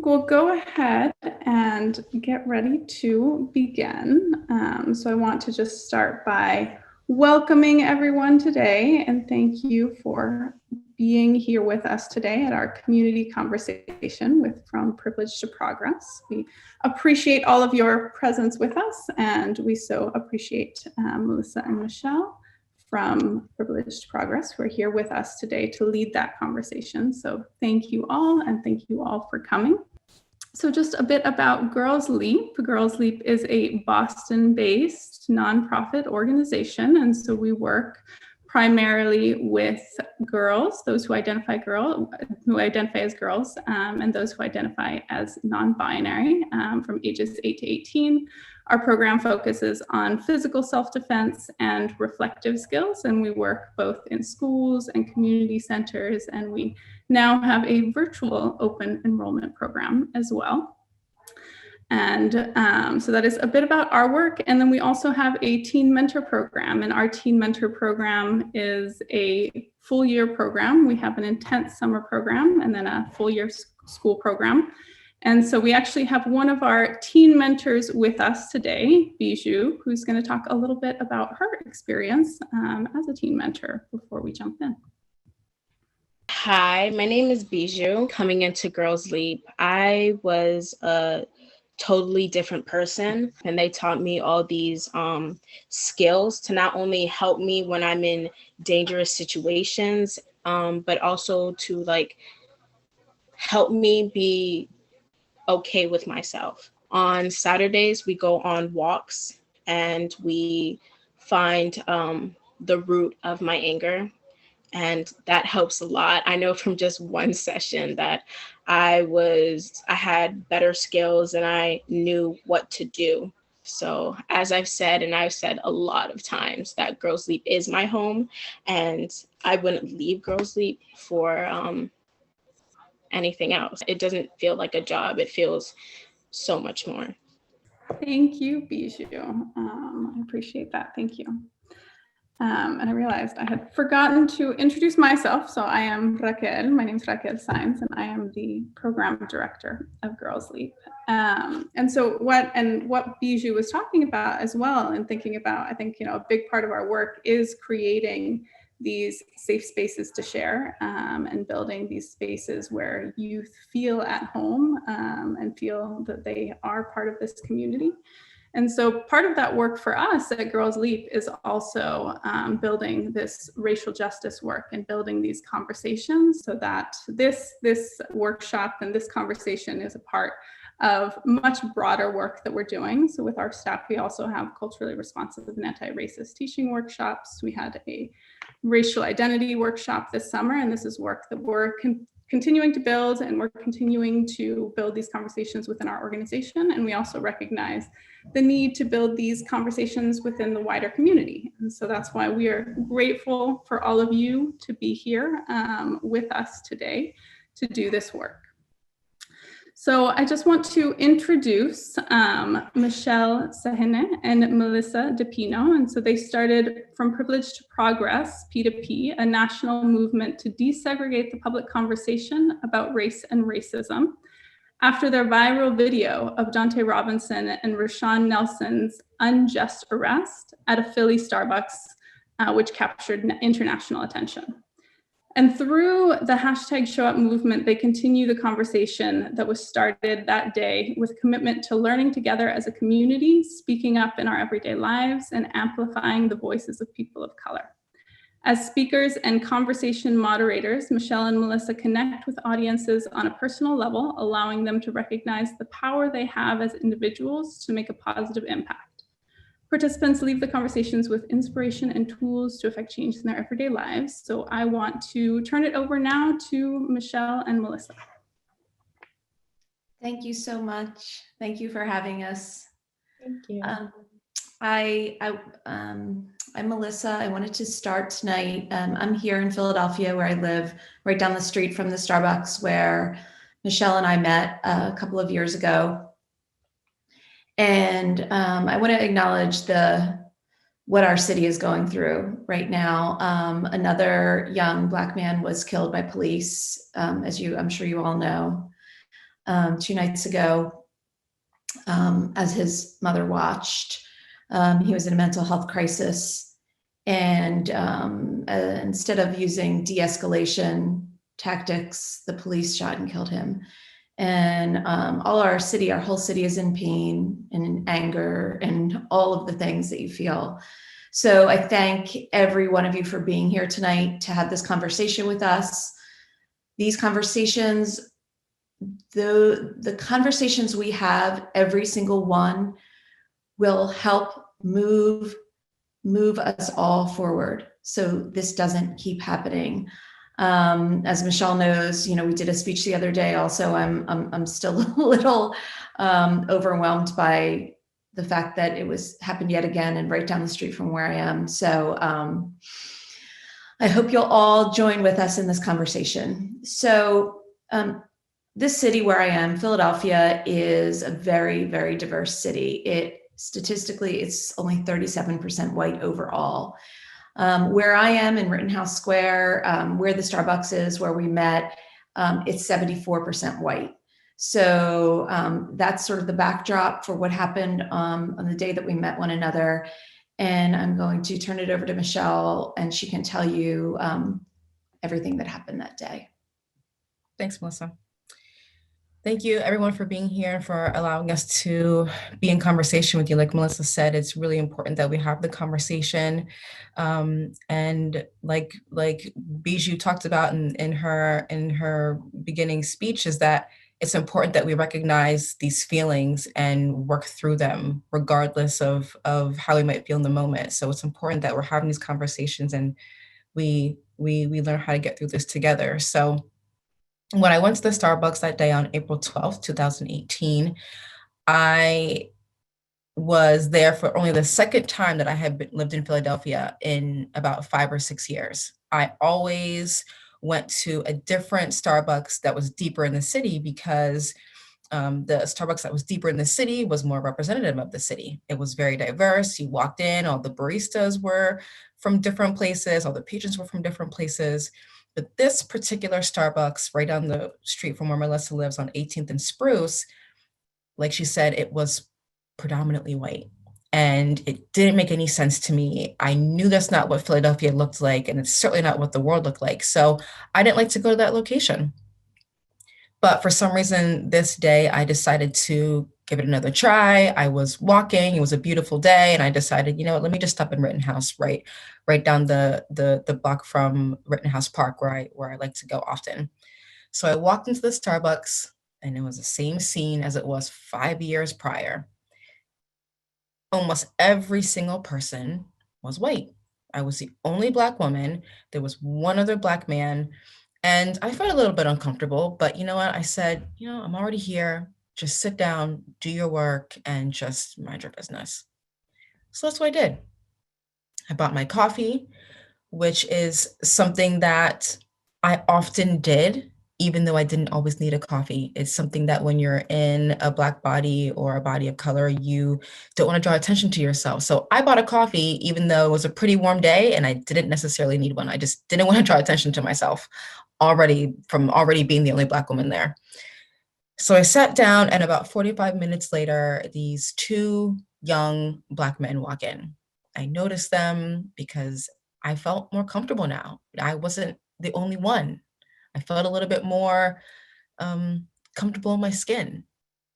We'll go ahead and get ready to begin. So I want to just start by welcoming everyone today and thank you for being here with us today at our community conversation with From Privilege to Progress. We appreciate all of your presence with us, and we so appreciate Melissa and Michelle from Privilege to Progress who are here with us today to lead that conversation. So thank you all, and thank you all for coming. So just a bit about Girls Leap. Girls Leap is a Boston-based nonprofit organization, and so we work primarily with girls, those who identify as girls, and those who identify as non-binary from ages 8 to 18. Our program focuses on physical self-defense and reflective skills, and we work both in schools and community centers, and we now have a virtual open enrollment program as well. And so that is a bit about our work. And then we also have a teen mentor program, and our teen mentor program is a full year program. We have an intense summer program and then a full year school program. And so we actually have one of our teen mentors with us today, Bijou, who's going to talk a little bit about her experience as a teen mentor before we jump in. Hi, my name is Bijou. Coming into Girls Leap, I was a totally different person, and they taught me all these skills to not only help me when I'm in dangerous situations, but also to help me be okay with myself. On Saturdays, we go on walks and we find the root of my anger. And that helps a lot. I know from just one session that I had better skills and I knew what to do. So as I've said, and I've said a lot of times, that Girls Leap is my home, and I wouldn't leave Girls Leap for anything else. It doesn't feel like a job. It feels so much more. Thank you, Bijou. I appreciate that. Thank you. And I realized I had forgotten to introduce myself. So I am Raquel. My name is Raquel Saenz, and I am the program director of Girls Leap. And so what Bijou was talking about as well, and thinking about, I think, a big part of our work is creating these safe spaces to share and building these spaces where youth feel at home and feel that they are part of this community. And so part of that work for us at Girls Leap is also building this racial justice work and building these conversations so that this workshop and this conversation is a part of much broader work that we're doing. So with our staff, we also have culturally responsive and anti-racist teaching workshops. We had a racial identity workshop this summer, and this is work that we're continuing to build, and we're continuing to build these conversations within our organization. And we also recognize the need to build these conversations within the wider community. And so that's why we are grateful for all of you to be here with us today to do this work. So I just want to introduce Michelle Saahene and Melissa DePino. And so they started From Privilege to Progress, P2P, a national movement to desegregate the public conversation about race and racism, after their viral video of Donte Robinson and Rashon Nelson's unjust arrest at a Philly Starbucks, which captured international attention. And through the hashtag Show Up movement, they continue the conversation that was started that day with commitment to learning together as a community, speaking up in our everyday lives, and amplifying the voices of people of color. As speakers and conversation moderators, Michelle and Melissa connect with audiences on a personal level, allowing them to recognize the power they have as individuals to make a positive impact. Participants leave the conversations with inspiration and tools to affect change in their everyday lives. So I want to turn it over now to Michelle and Melissa. Thank you so much. Thank you for having us. Thank you. I'm Melissa. I wanted to start tonight. I'm here in Philadelphia, where I live, right down the street from the Starbucks where Michelle and I met a couple of years ago. And I want to acknowledge what our city is going through right now. Another young Black man was killed by police, I'm sure you all know. 2 nights ago as his mother watched. He was in a mental health crisis, and instead of using de-escalation tactics, the police shot and killed him. And our whole city is in pain and in anger and all of the things that you feel. So I thank every one of you for being here tonight to have this conversation with us. These conversations, the conversations we have, every single one, will help move us all forward, so this doesn't keep happening. As Michelle knows, we did a speech the other day. Also, I'm still a little overwhelmed by the fact that it happened yet again and right down the street from where I am. So I hope you'll all join with us in this conversation. So this city where I am, Philadelphia, is a very, very diverse city. Statistically, it's only 37% white overall. Where I am in Rittenhouse Square, where the Starbucks is, where we met, it's 74% white. So that's sort of the backdrop for what happened on the day that we met one another. And I'm going to turn it over to Michelle, and she can tell you everything that happened that day. Thanks, Melissa. Thank you, everyone, for being here and for allowing us to be in conversation with you. Like Melissa said, it's really important that we have the conversation. And like Bijou talked about in her beginning speech, is that it's important that we recognize these feelings and work through them, regardless of how we might feel in the moment. So it's important that we're having these conversations and we learn how to get through this together. So when I went to the Starbucks that day on April 12th, 2018, I was there for only the second time that I had lived in Philadelphia in about 5 or 6 years. I always went to a different Starbucks that was deeper in the city because the Starbucks that was deeper in the city was more representative of the city. It was very diverse. You walked in, all the baristas were from different places, all the patrons were from different places. But this particular Starbucks right down the street from where Melissa lives on 18th and Spruce, like she said, it was predominantly white. And it didn't make any sense to me. I knew that's not what Philadelphia looked like, and it's certainly not what the world looked like. So I didn't like to go to that location. But for some reason, this day, I decided to give it another try. I was walking, it was a beautiful day, and I decided, you know what, let me just stop in Rittenhouse, right down the block from Rittenhouse Park, where I like to go often. So I walked into the Starbucks, and it was the same scene as it was 5 years prior. Almost every single person was white. I was the only Black woman. There was one other Black man. And I felt a little bit uncomfortable, but you know what? I said, I'm already here. Just sit down, do your work, and just mind your business. So that's what I did. I bought my coffee, which is something that I often did, even though I didn't always need a coffee. It's something that when you're in a Black body or a body of color, you don't want to draw attention to yourself. So I bought a coffee, even though it was a pretty warm day and I didn't necessarily need one. I just didn't want to draw attention to myself already being the only Black woman there. So I sat down, and about 45 minutes later, these 2 young Black men walk in. I noticed them because I felt more comfortable now. I wasn't the only one. I felt a little bit more comfortable in my skin.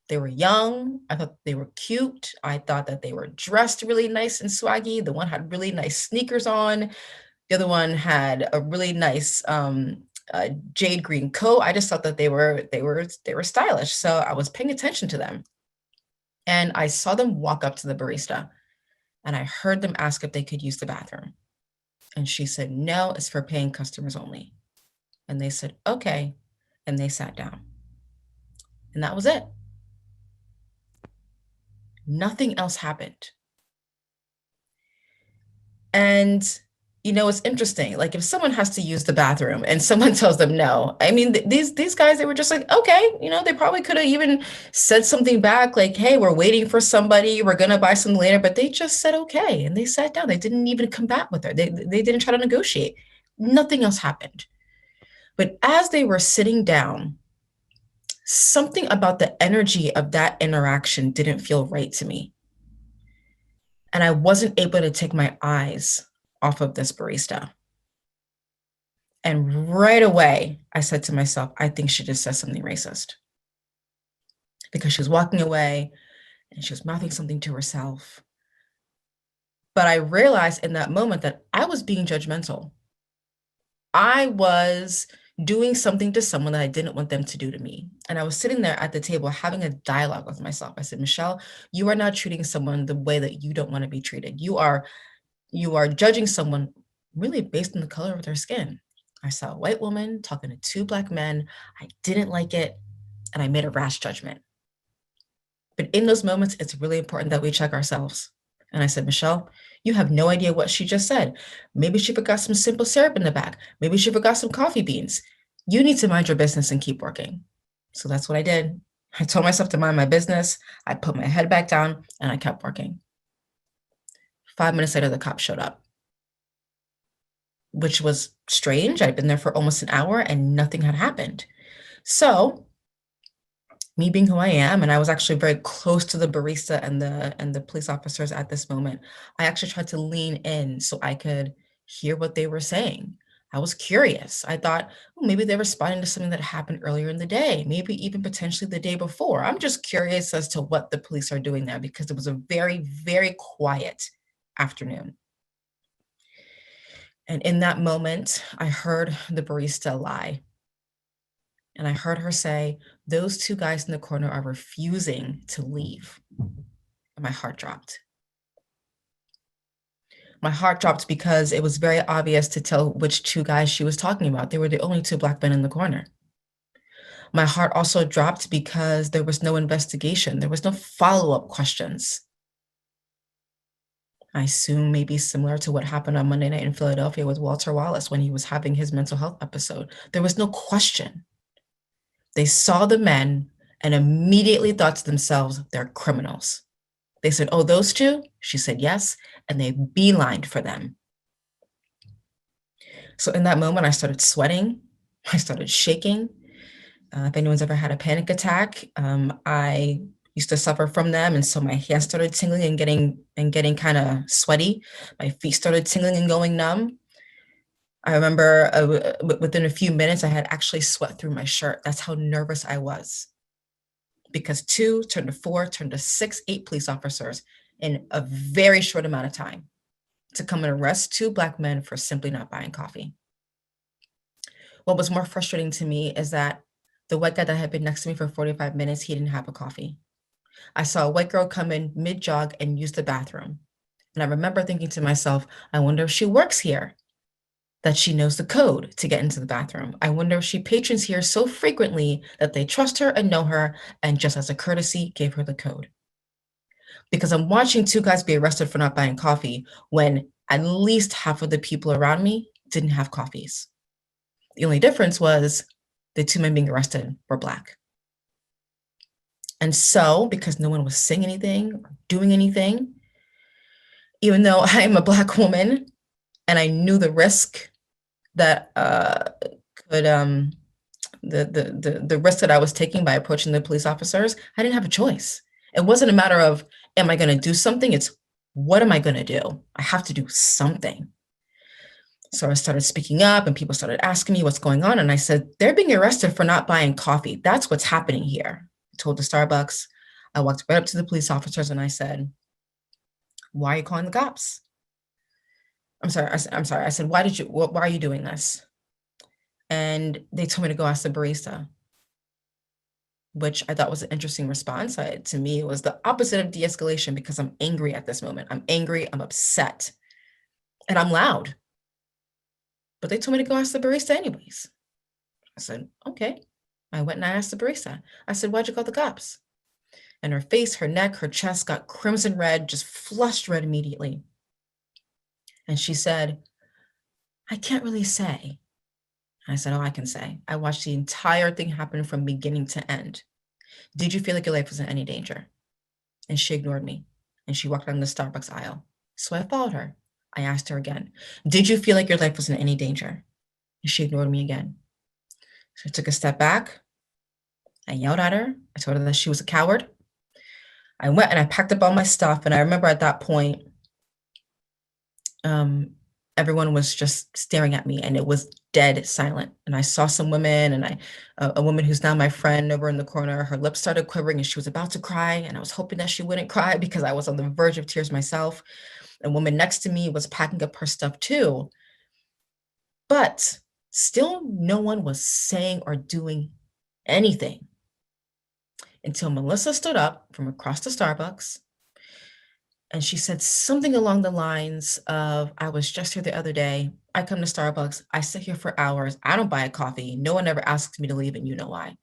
They were young. I thought they were cute. I thought that they were dressed really nice and swaggy. The one had really nice sneakers on. The other one had a really nice jade green coat. I just thought that they were stylish. So I was paying attention to them. And I saw them walk up to the barista, and I heard them ask if they could use the bathroom. And she said, no, it's for paying customers only. And they said, okay. And they sat down. And that was it. Nothing else happened. And it's interesting. Like if someone has to use the bathroom and someone tells them no, I mean, these guys, they were just like, okay, they probably could have even said something back like, hey, we're waiting for somebody, we're going to buy some later, but they just said, okay. And they sat down. They didn't even combat with her. They didn't try to negotiate. Nothing else happened. But as they were sitting down, something about the energy of that interaction didn't feel right to me. And I wasn't able to take my eyes off of this barista. And right away, I said to myself, I think she just said something racist. Because she was walking away and she was mouthing something to herself. But I realized in that moment that I was being judgmental. I was doing something to someone that I didn't want them to do to me. And I was sitting there at the table having a dialogue with myself. I said, Michelle, you are not treating someone the way that you don't want to be treated. You are judging someone really based on the color of their skin. I saw a white woman talking to two Black men. I didn't like it, and I made a rash judgment. But in those moments, it's really important that we check ourselves. And I said, Michelle, you have no idea what she just said. Maybe she forgot some simple syrup in the back. Maybe she forgot some coffee beans. You need to mind your business and keep working. So that's what I did. I told myself to mind my business. I put my head back down and I kept working. 5 minutes later, the cop showed up, which was strange. I'd been there for almost an hour and nothing had happened. So me being who I am, and I was actually very close to the barista and the police officers at this moment, I actually tried to lean in so I could hear what they were saying. I was curious. I thought, oh, maybe they're responding to something that happened earlier in the day, maybe even potentially the day before. I'm just curious as to what the police are doing there because it was a very, very quiet afternoon. And in that moment, I heard the barista lie. And I heard her say, those two guys in the corner are refusing to leave. And my heart dropped. My heart dropped because it was very obvious to tell which two guys she was talking about. They were the only two Black men in the corner. My heart also dropped because there was no investigation. There was no follow-up questions. I assume maybe similar to what happened on Monday night in Philadelphia with Walter Wallace when he was having his mental health episode. There was no question. They saw the men and immediately thought to themselves, they're criminals. They said, oh, those two? She said, yes. And they beelined for them. So in that moment, I started sweating. I started shaking. If anyone's ever had a panic attack, I used to suffer from them. And so my hands started tingling and getting kind of sweaty. My feet started tingling and going numb. I remember within a few minutes, I had actually sweat through my shirt. That's how nervous I was. Because 2 turned to 4, turned to 6, 8 police officers in a very short amount of time to come and arrest 2 Black men for simply not buying coffee. What was more frustrating to me is that the white guy that had been next to me for 45 minutes, he didn't have a coffee. I saw a white girl come in mid-jog and use the bathroom. And I remember thinking to myself, I wonder if she works here, that she knows the code to get into the bathroom. I wonder if she patrons here so frequently that they trust her and know her, and just as a courtesy, gave her the code. Because I'm watching 2 guys be arrested for not buying coffee when at least half of the people around me didn't have coffees. The only difference was the 2 men being arrested were Black. And so, because no one was saying anything or doing anything, even though I am a Black woman and I knew the risk that the risk that I was taking by approaching the police officers, I didn't have a choice. It wasn't a matter of, am I going to do something? It's, what am I going to do? I have to do something. So I started speaking up and people started asking me what's going on. And I said, they're being arrested for not buying coffee. That's what's happening here. I told the Starbucks. I walked right up to the police officers and I said, why are you calling the cops? I'm sorry. I said, why are you doing this? And they told me to go ask the barista, which I thought was an interesting response. To me, it was the opposite of de-escalation because I'm angry at this moment. I'm angry, I'm upset, and I'm loud. But they told me to go ask the barista anyways. I said, okay. I went and I asked the barista. I said, why'd you call the cops? And her face, her neck, her chest got crimson red, just flushed red immediately. And she said, I can't really say. I said, oh, I can say. I watched the entire thing happen from beginning to end. Did you feel like your life was in any danger? And she ignored me. And she walked down the Starbucks aisle. So I followed her. I asked her again, did you feel like your life was in any danger? And she ignored me again. So I took a step back. I yelled at her. I told her that she was a coward. I went and I packed up all my stuff. And I remember at that point, everyone was just staring at me and it was dead silent. And I saw some women and a woman who's now my friend over in the corner, her lips started quivering and she was about to cry. And I was hoping that she wouldn't cry because I was on the verge of tears myself. A woman next to me was packing up her stuff too. But still no one was saying or doing anything until Melissa stood up from across the Starbucks. And she said something along the lines of, I was just here the other day. I come to Starbucks. I sit here for hours. I don't buy a coffee. No one ever asks me to leave, and you know why.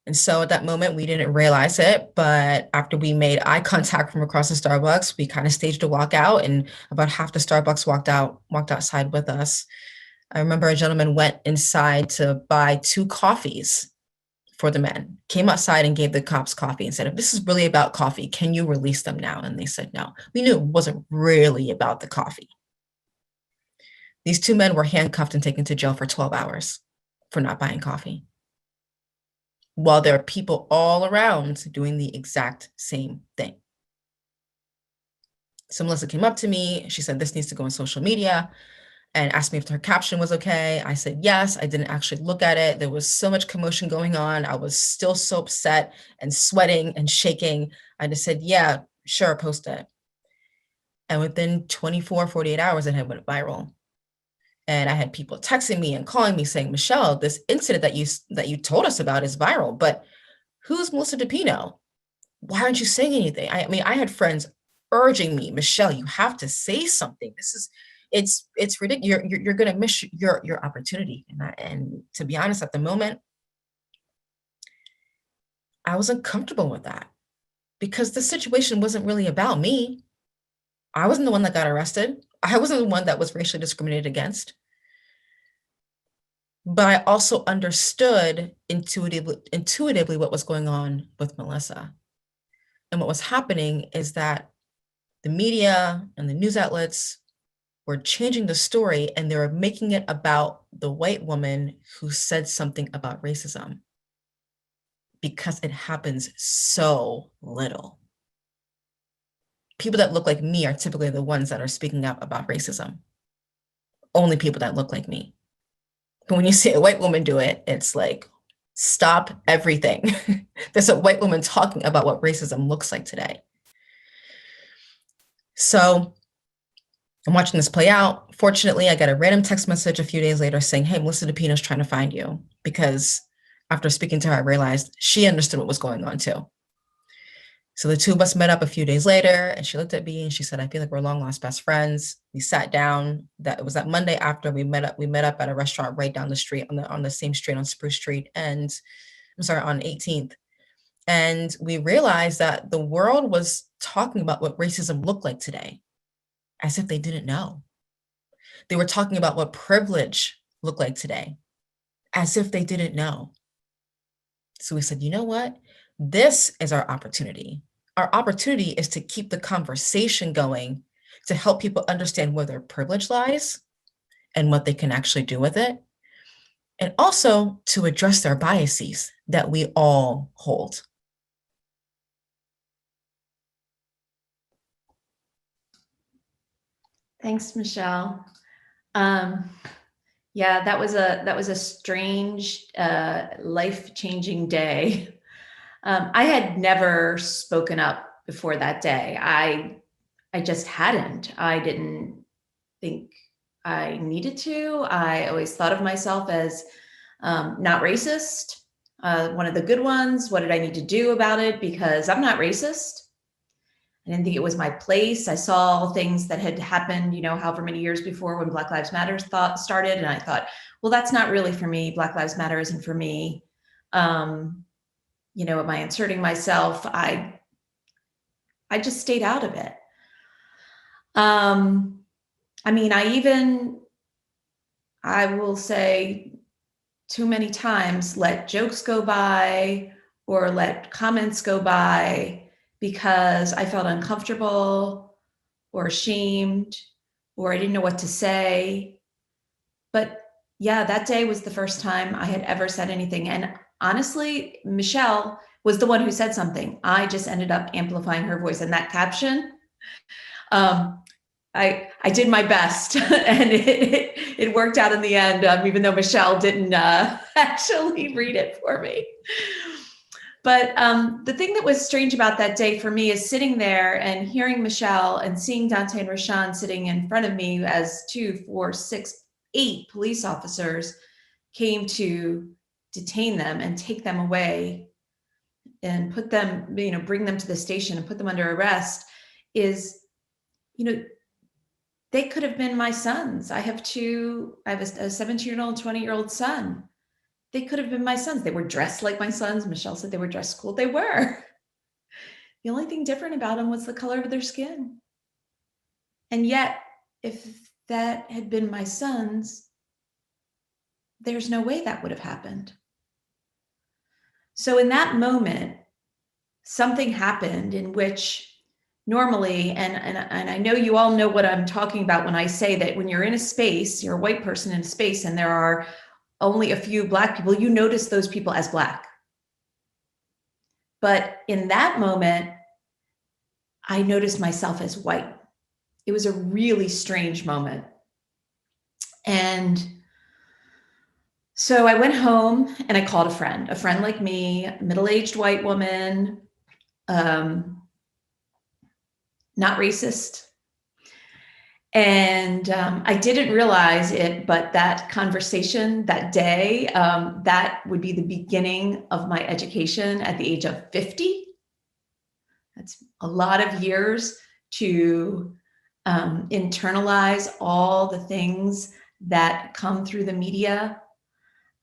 And so at that moment, we didn't realize it. But after we made eye contact from across the Starbucks, we kind of staged a walkout, and about half the Starbucks walked outside with us. I remember a gentleman went inside to buy 2 coffees for the men, came outside and gave the cops coffee and said, if this is really about coffee, can you release them now? And they said no. We knew it wasn't really about the coffee. These 2 men were handcuffed and taken to jail for 12 hours for not buying coffee, while there are people all around doing the exact same thing. So Melissa came up to me. She said, this needs to go on social media, and asked me if her caption was okay. I said yes. I didn't actually look at it. There was so much commotion going on. I was still so upset and sweating and shaking. I just said, yeah, sure, post it. And within 24, 48 hours, it had went viral. And I had people texting me and calling me saying, Michelle, this incident that you told us about is viral, but who's Melissa DePino? Why aren't you saying anything? I mean, I had friends urging me, Michelle, you have to say something. It's ridiculous. You're going to miss your opportunity. And to be honest, at the moment, I was uncomfortable with that because the situation wasn't really about me. I wasn't the one that got arrested. I wasn't the one that was racially discriminated against. But I also understood intuitively what was going on with Melissa. And what was happening is that the media and the news outlets were changing the story, and they were making it about the white woman who said something about racism, because it happens so little. People that look like me are typically the ones that are speaking up about racism. Only people that look like me. But when you see a white woman do it, it's like, stop everything. There's a white woman talking about what racism looks like today. So I'm watching this play out. Fortunately, I got a random text message a few days later saying, hey, Melissa DePino's trying to find you. Because after speaking to her, I realized she understood what was going on too. So the 2 of us met up a few days later, and she looked at me and she said, I feel like we're long lost best friends. We sat down. It was that Monday after we met up at a restaurant right down the street on the same street on Spruce Street. And on 18th. And we realized that the world was talking about what racism looked like today, as if they didn't know. They were talking about what privilege looked like today, as if they didn't know. So we said, you know what? This is our opportunity. Our opportunity is to keep the conversation going, to help people understand where their privilege lies and what they can actually do with it, and also to address their biases that we all hold. Thanks, Michelle. Yeah, that was a strange, life-changing day. I had never spoken up before that day. I just hadn't. I didn't think I needed to. I always thought of myself as not racist, one of the good ones. What did I need to do about it? Because I'm not racist. I didn't think it was my place. I saw things that had happened, however many years before when Black Lives Matter started. And I thought, well, that's not really for me. Black Lives Matter isn't for me. Am I inserting myself? I just stayed out of it. I will say too many times, let jokes go by or let comments go by because I felt uncomfortable or ashamed or I didn't know what to say. But yeah, that day was the first time I had ever said anything. And honestly, Michelle was the one who said something. I just ended up amplifying her voice. And that caption, I did my best, and it worked out in the end, even though Michelle didn't actually read it for me. But the thing that was strange about that day for me is sitting there and hearing Michelle and seeing Donte and Rashon sitting in front of me as 2, 4, 6, 8 police officers came to detain them and take them away and put them, bring them to the station and put them under arrest is, they could have been my sons. I have a 17-year-old, 20-year-old son. They could have been my sons. They were dressed like my sons. Michelle said they were dressed cool. They were. The only thing different about them was the color of their skin. And yet, if that had been my sons, there's no way that would have happened. So in that moment, something happened in which normally, and I know you all know what I'm talking about when I say that when you're in a space, you're a white person in a space, and there are only a few Black people, you notice those people as Black. But in that moment, I noticed myself as white. It was a really strange moment. And so I went home and I called a friend like me, a middle-aged white woman, not racist. And I didn't realize it, but that conversation that day, that would be the beginning of my education at the age of 50. That's a lot of years to internalize all the things that come through the media,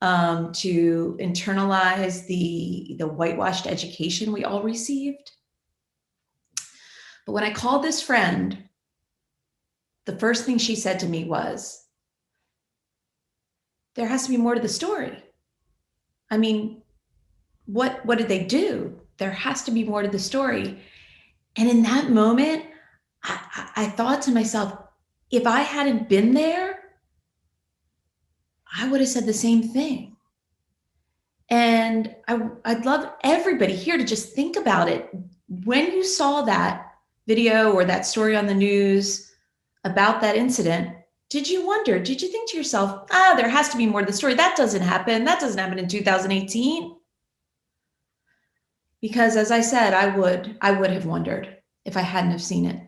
to internalize the whitewashed education we all received. But when I called this friend, the first thing she said to me was, there has to be more to the story. I mean, what did they do? There has to be more to the story. And in that moment, I thought to myself, if I hadn't been there, I would have said the same thing. And I'd love everybody here to just think about it. When you saw that video or that story on the news about that incident, did you think to yourself, there has to be more to the story. That doesn't happen. That doesn't happen in 2018. Because as I said, I would have wondered if I hadn't have seen it.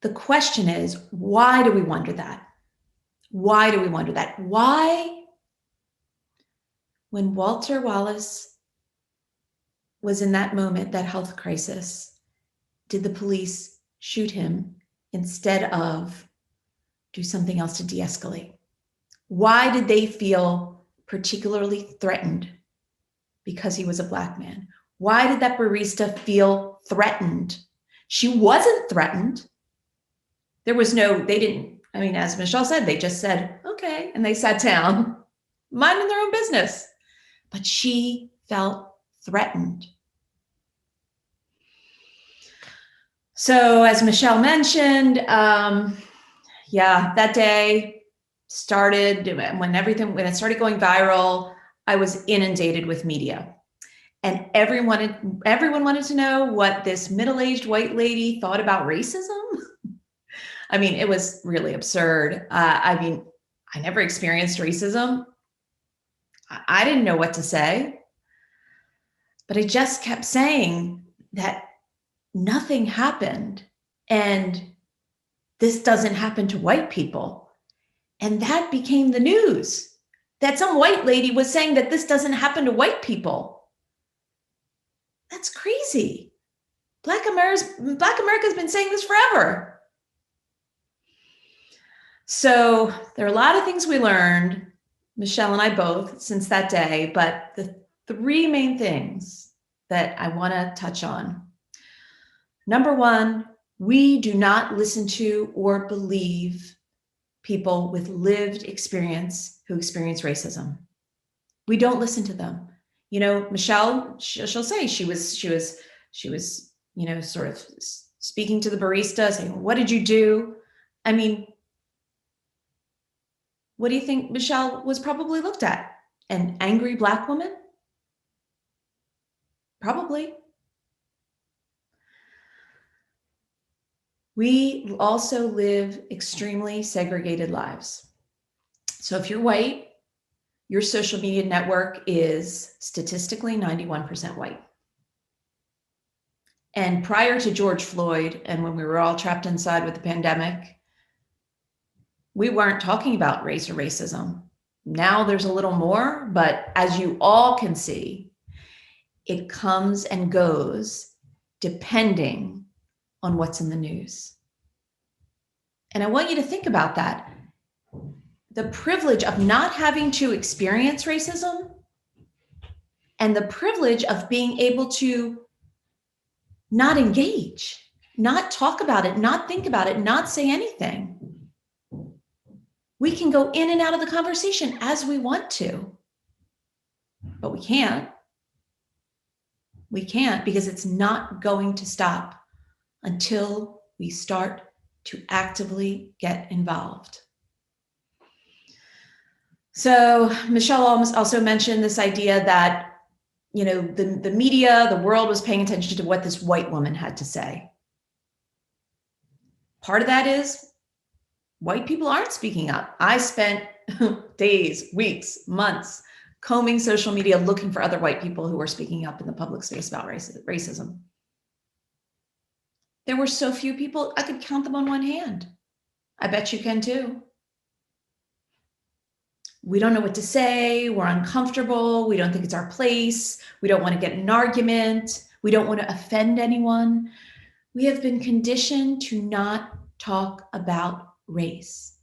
The question is, why do we wonder that? Why do we wonder that? Why, when Walter Wallace was in that moment, that health crisis, did the police shoot him instead of do something else to de-escalate? Why did they feel particularly threatened because he was a Black man? Why did that barista feel threatened? She wasn't threatened. There was as Michelle said, they just said, okay, and they sat down, minding their own business. But she felt threatened. So as Michelle mentioned, that day started when it started going viral, I was inundated with media. And everyone wanted to know what this middle-aged white lady thought about racism. I mean, it was really absurd. I never experienced racism. I didn't know what to say. But I just kept saying that nothing happened. And this doesn't happen to white people. And that became the news, that some white lady was saying that this doesn't happen to white people. That's crazy. Black America's been saying this forever. So there are a lot of things we learned, Michelle and I both, since that day, but the 3 main things that I want to touch on. Number 1, we do not listen to or believe people with lived experience who experience racism. We don't listen to them. Michelle, she'll say she was, sort of speaking to the barista, saying, what did you do? I mean, what do you think Michelle was probably looked at? An angry Black woman? Probably. We also live extremely segregated lives. So if you're white, your social media network is statistically 91% white. And prior to George Floyd, and when we were all trapped inside with the pandemic, we weren't talking about race or racism. Now there's a little more, but as you all can see, it comes and goes depending on what's in the news. And I want you to think about that. The privilege of not having to experience racism and the privilege of being able to not engage, not talk about it, not think about it, not say anything. We can go in and out of the conversation as we want to, but we can't. We can't, because it's not going to stop until we start to actively get involved. So Michelle also mentioned this idea that, the media, the world was paying attention to what this white woman had to say. Part of that is white people aren't speaking up. I spent days, weeks, months combing social media looking for other white people who were speaking up in the public space about racism. There were so few people, I could count them on one hand. I bet you can too. We don't know what to say. We're uncomfortable. We don't think it's our place. We don't want to get in an argument. We don't want to offend anyone. We have been conditioned to not talk about race.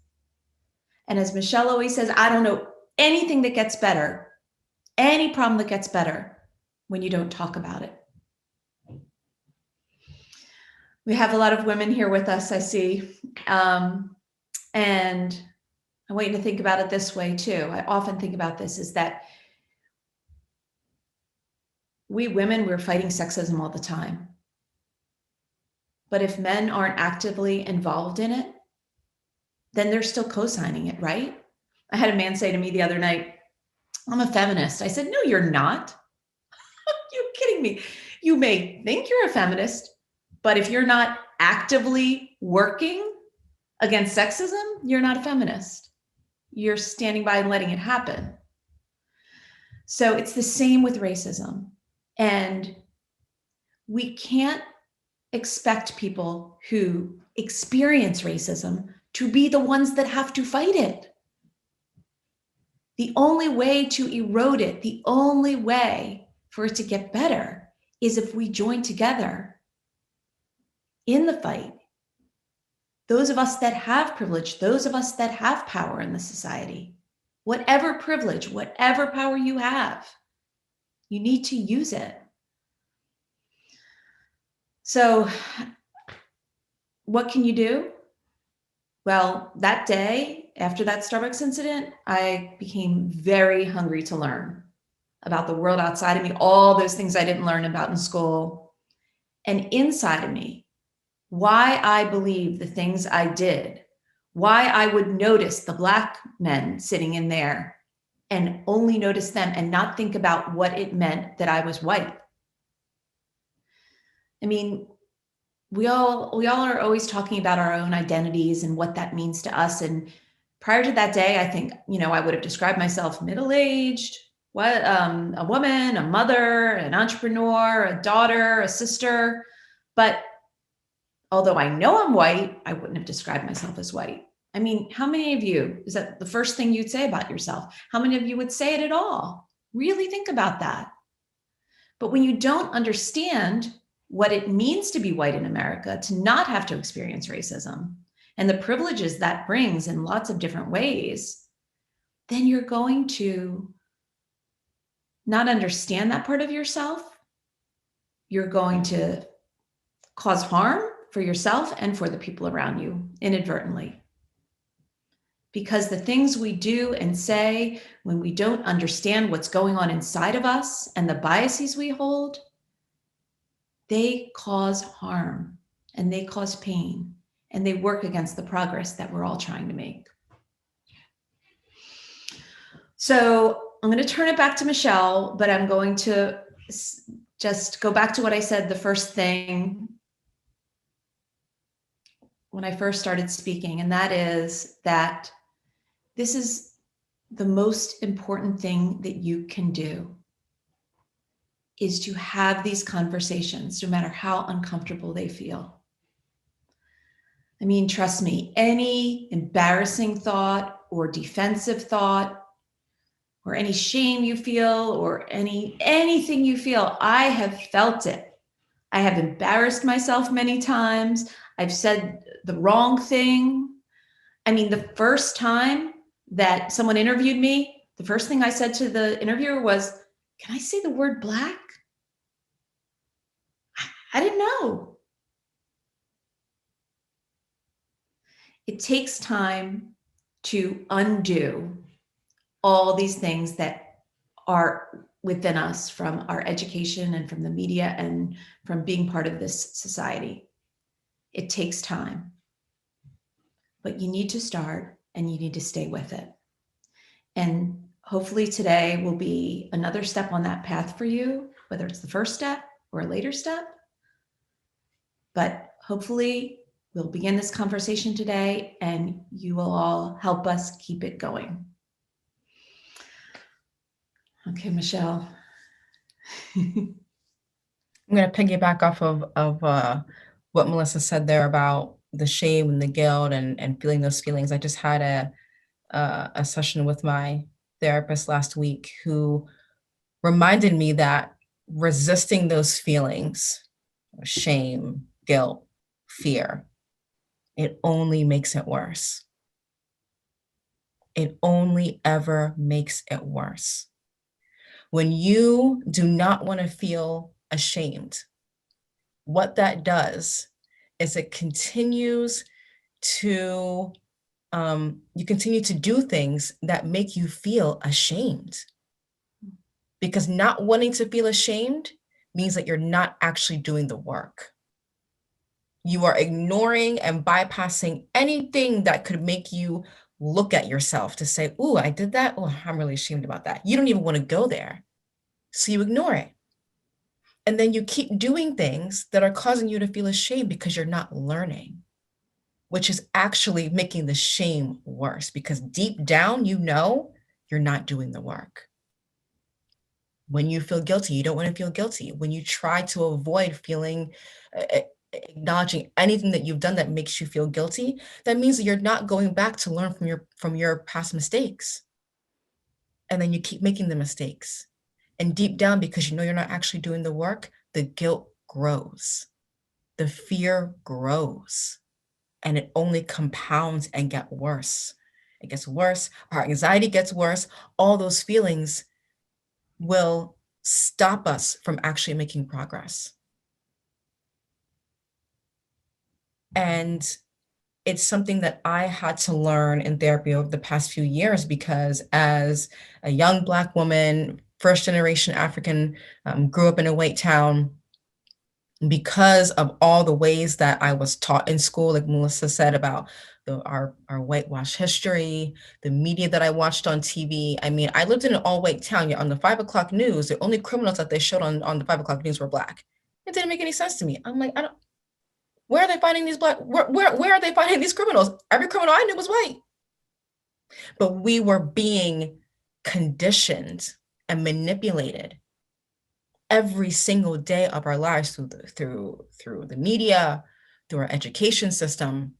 And as Michelle always says, I don't know anything that gets better, any problem that gets better when you don't talk about it. We have a lot of women here with us, I see. And I want you to think about it this way too. I often think about this, is that we women, we're fighting sexism all the time. But if men aren't actively involved in it, then they're still co-signing it, right? I had a man say to me the other night, I'm a feminist. I said, no, you're not. You're kidding me. You may think you're a feminist, but if you're not actively working against sexism, you're not a feminist. You're standing by and letting it happen. So it's the same with racism. And we can't expect people who experience racism to be the ones that have to fight it. The only way to erode it, the only way for it to get better, is if we join together in the fight. Those of us that have privilege, those of us that have power in the society, whatever privilege, whatever power you have, you need to use it. So what can you do? Well, that day after that Starbucks incident, I became very hungry to learn about the world outside of me, all those things I didn't learn about in school, and inside of me, why I believed the things I did, why I would notice the Black men sitting in there and only notice them and not think about what it meant that I was white. I mean, we all are always talking about our own identities and what that means to us. And prior to that day, I think, I would have described myself middle-aged, a woman, a mother, an entrepreneur, a daughter, a sister. But although I know I'm white, I wouldn't have described myself as white. I mean, how many of you, is that the first thing you'd say about yourself? How many of you would say it at all? Really think about that. But when you don't understand what it means to be white in America, to not have to experience racism and the privileges that brings in lots of different ways, then you're going to not understand that part of yourself. You're going to cause harm for yourself and for the people around you inadvertently. Because the things we do and say when we don't understand what's going on inside of us and the biases we hold, they cause harm and they cause pain and they work against the progress that we're all trying to make. So I'm going to turn it back to Michelle, but I'm going to just go back to what I said the first thing when I first started speaking, and that is that this is the most important thing that you can do, is to have these conversations, no matter how uncomfortable they feel. I mean, trust me, any embarrassing thought or defensive thought or any shame you feel or anything you feel, I have felt it. I have embarrassed myself many times. I've said the wrong thing. I mean, the first time that someone interviewed me, the first thing I said to the interviewer was, "Can I say the word black?" I didn't know. It takes time to undo all these things that are within us from our education and from the media and from being part of this society. It takes time, but you need to start and you need to stay with it. And hopefully today will be another step on that path for you, whether it's the first step or a later step. But hopefully we'll begin this conversation today and you will all help us keep it going. Okay, Michelle. I'm going to piggyback off of what Melissa said there about the shame and the guilt and feeling those feelings. I just had a session with my therapist last week who reminded me that resisting those feelings, shame, guilt, fear, it only makes it worse. It only ever makes it worse. When you do not want to feel ashamed, what that does is it continues to, you continue to do things that make you feel ashamed. Because not wanting to feel ashamed means that you're not actually doing the work. You are ignoring and bypassing anything that could make you look at yourself to say, "Ooh, I did that. Oh, I'm really ashamed about that." You don't even want to go there. So you ignore it. And then you keep doing things that are causing you to feel ashamed because you're not learning, which is actually making the shame worse because deep down, you know, you're not doing the work. When you feel guilty, you don't want to feel guilty. When you try to avoid feeling, acknowledging anything that you've done that makes you feel guilty, that means that you're not going back to learn from your past mistakes. And then you keep making the mistakes. And deep down, because you know you're not actually doing the work, the guilt grows. The fear grows. And it only compounds and gets worse. It gets worse. Our anxiety gets worse. All those feelings will stop us from actually making progress. And it's something that I had to learn in therapy over the past few years because as a young Black woman, first generation African, grew up in a white town, because of all the ways that I was taught in school, like Melissa said about our whitewash history, the media that I watched on TV. I mean, I lived in an all-white town, yet on the 5 o'clock news, the only criminals that they showed on the 5 o'clock news were Black. It didn't make any sense to me. I'm like, where are they finding these Black, where are they finding these criminals? Every criminal I knew was white. But we were being conditioned and manipulated every single day of our lives through the media, through our education system,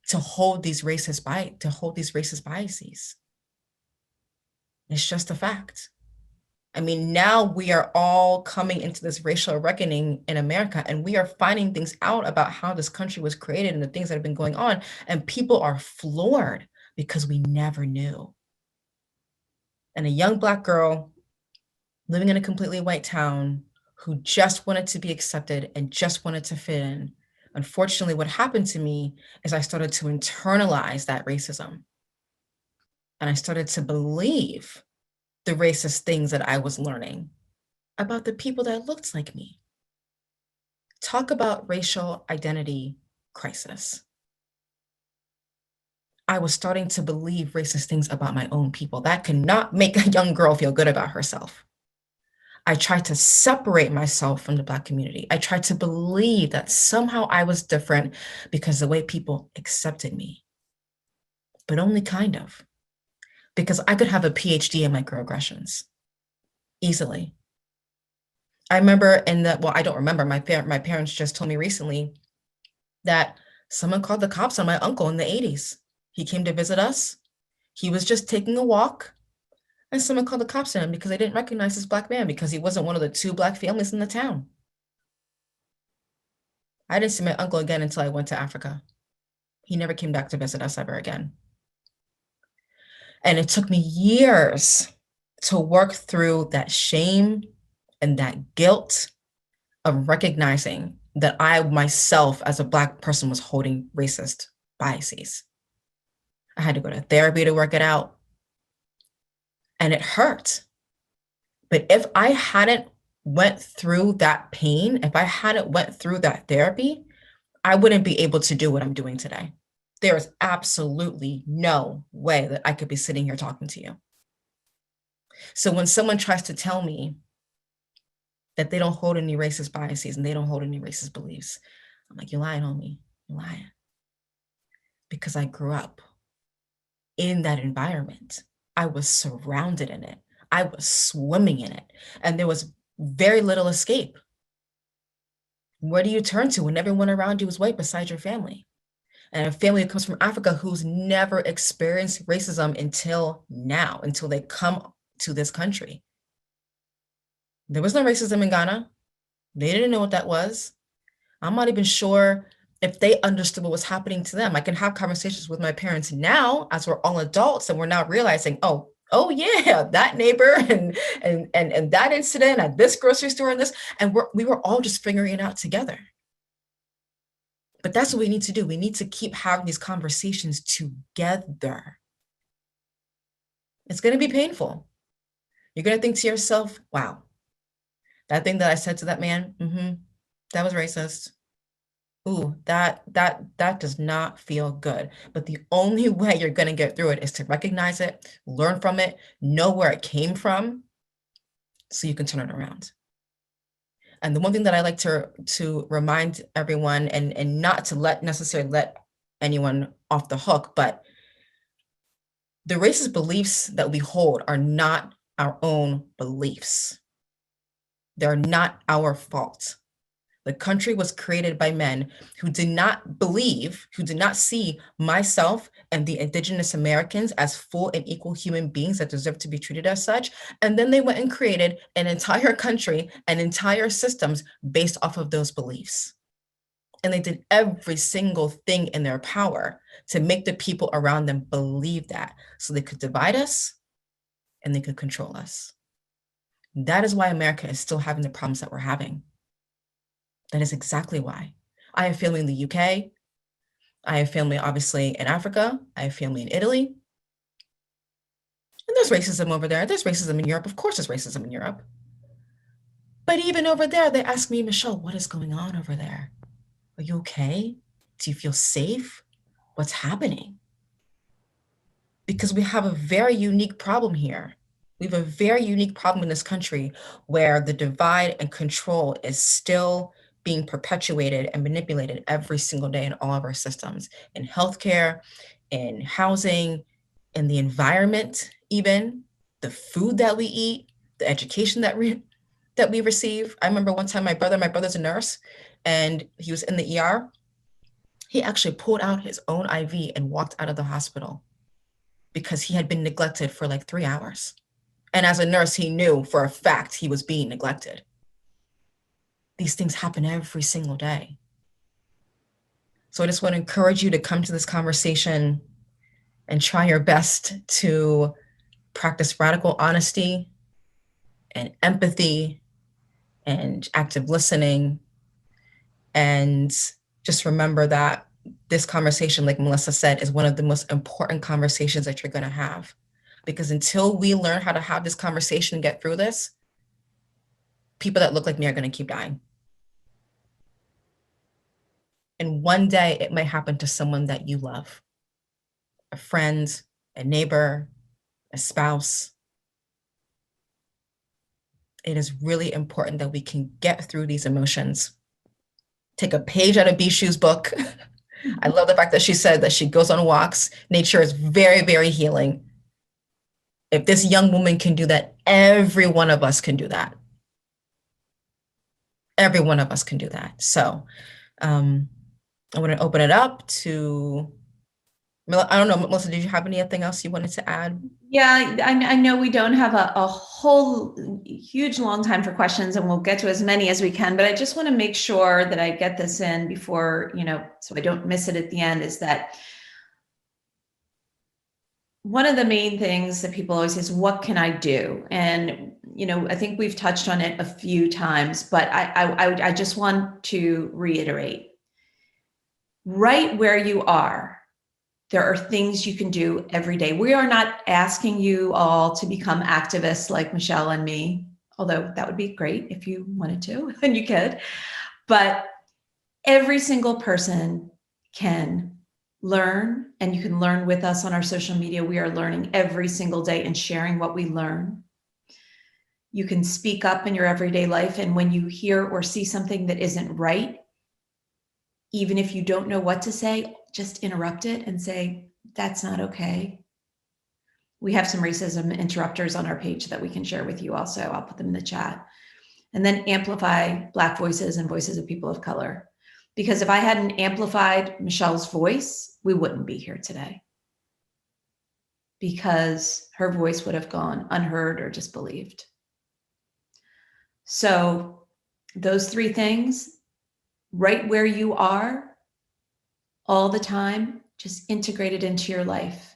to hold these racist biases. It's just a fact. I mean, now we are all coming into this racial reckoning in America, and we are finding things out about how this country was created and the things that have been going on, and people are floored because we never knew. And a young Black girl living in a completely white town who just wanted to be accepted and just wanted to fit in. Unfortunately, what happened to me is I started to internalize that racism. And I started to believe the racist things that I was learning about the people that looked like me. Talk about racial identity crisis. I was starting to believe racist things about my own people. That could not make a young girl feel good about herself. I tried to separate myself from the Black community. I tried to believe that somehow I was different because the way people accepted me, but only kind of, because I could have a PhD in microaggressions easily. I remember I don't remember, my parents just told me recently that someone called the cops on my uncle in the 80s. He came to visit us. He was just taking a walk, and someone called the cops on him because they didn't recognize this Black man because he wasn't one of the 2 Black families in the town. I didn't see my uncle again until I went to Africa. He never came back to visit us ever again. And it took me years to work through that shame and that guilt of recognizing that I myself as a Black person was holding racist biases. I had to go to therapy to work it out. And it hurt. But if I hadn't went through that pain, if I hadn't went through that therapy, I wouldn't be able to do what I'm doing today. There is absolutely no way that I could be sitting here talking to you. So when someone tries to tell me that they don't hold any racist biases and they don't hold any racist beliefs, I'm like, you're lying, homie, you're lying. Because I grew up in that environment. I was surrounded in it. I was swimming in it. And there was very little escape. Where do you turn to when everyone around you is white besides your family? And a family that comes from Africa who's never experienced racism until now, until they come to this country. There was no racism in Ghana. They didn't know what that was. I'm not even sure if they understood what was happening to them. I can have conversations with my parents now as we're all adults and we're now realizing, oh yeah, that neighbor and that incident at this grocery store and this, and we were all just figuring it out together. But that's what we need to do. We need to keep having these conversations together. It's going to be painful. You're going to think to yourself, wow, that thing that I said to that man, that was racist. Ooh, that does not feel good. But the only way you're going to get through it is to recognize it, learn from it, know where it came from, so you can turn it around. And the one thing that I like to remind everyone, and not to necessarily let anyone off the hook, but the racist beliefs that we hold are not our own beliefs. They're not our fault. The country was created by men who did not believe, who did not see myself and the Indigenous Americans as full and equal human beings that deserve to be treated as such. And then they went and created an entire country and entire systems based off of those beliefs. And they did every single thing in their power to make the people around them believe that, so they could divide us and they could control us. That is why America is still having the problems that we're having. That is exactly why. I have family in the UK. I have family, obviously, in Africa. I have family in Italy. And there's racism over there. There's racism in Europe. Of course there's racism in Europe. But even over there, they ask me, Michelle, what is going on over there? Are you okay? Do you feel safe? What's happening? Because we have a very unique problem here. We have a very unique problem in this country where the divide and control is still being perpetuated and manipulated every single day in all of our systems, in healthcare, in housing, in the environment, even the food that we eat, the education that we receive. I remember one time my brother's a nurse, and he was in the ER. He actually pulled out his own IV and walked out of the hospital because he had been neglected for like 3 hours. And as a nurse, he knew for a fact he was being neglected. These things happen every single day. So I just want to encourage you to come to this conversation and try your best to practice radical honesty and empathy and active listening. And just remember that this conversation, like Melissa said, is one of the most important conversations that you're going to have. Because until we learn how to have this conversation and get through this, people that look like me are going to keep dying. And one day it might happen to someone that you love. a friend, a neighbor, a spouse. It is really important that we can get through these emotions. Take a page out of Bishu's book. I love the fact that she said that she goes on walks. Nature is very, very healing. If this young woman can do that, every one of us can do that. Every one of us can do that. So I want to open it up to, I don't know, Melissa, did you have anything else you wanted to add? Yeah, I know we don't have a whole huge long time for questions, and we'll get to as many as we can, but I just want to make sure that I get this in before, so I don't miss it at the end, is that one of the main things that people always say is, what can I do? And, I think we've touched on it a few times, but I just want to reiterate, right where you are, there are things you can do every day. We are not asking you all to become activists like Michelle and me, although that would be great if you wanted to, and you could. But every single person can learn, and you can learn with us on our social media. We are learning every single day and sharing what we learn. You can speak up in your everyday life, and when you hear or see something that isn't right, even if you don't know what to say, just interrupt it and say, that's not okay. We have some racism interrupters on our page that we can share with you also. I'll put them in the chat. And then amplify Black voices and voices of people of color. Because if I hadn't amplified Michelle's voice, we wouldn't be here today. Because her voice would have gone unheard or disbelieved. So those three things, right where you are, all the time, just integrate it into your life.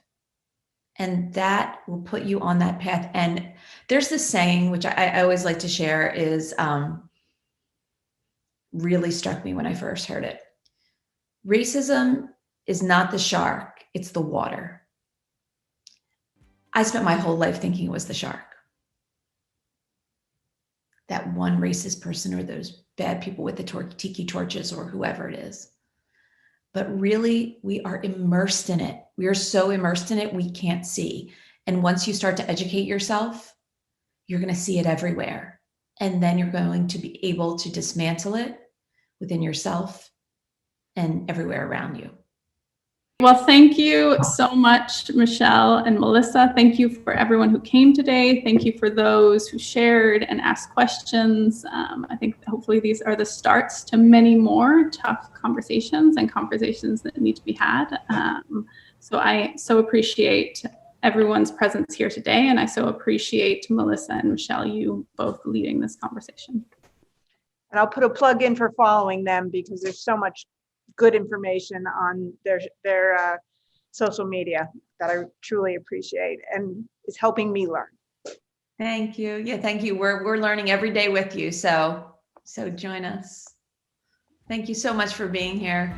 And that will put you on that path. And there's this saying, which I always like to share, is really struck me when I first heard it. Racism is not the shark, it's the water. I spent my whole life thinking it was the shark. That one racist person or those bad people with the tiki torches or whoever it is. But really, we are immersed in it. We are so immersed in it, we can't see. And once you start to educate yourself, you're going to see it everywhere. And then you're going to be able to dismantle it within yourself and everywhere around you. Well, thank you so much, Michelle and Melissa. Thank you for everyone who came today. Thank you for those who shared and asked questions. I think hopefully these are the starts to many more tough conversations and conversations that need to be had. So I so appreciate everyone's presence here today. And I so appreciate Melissa and Michelle, you both leading this conversation. And I'll put a plug in for following them because there's so much good information on their social media that I truly appreciate and is helping me learn. Thank you. Yeah, thank you. We're learning every day with you. So join us. Thank you so much for being here.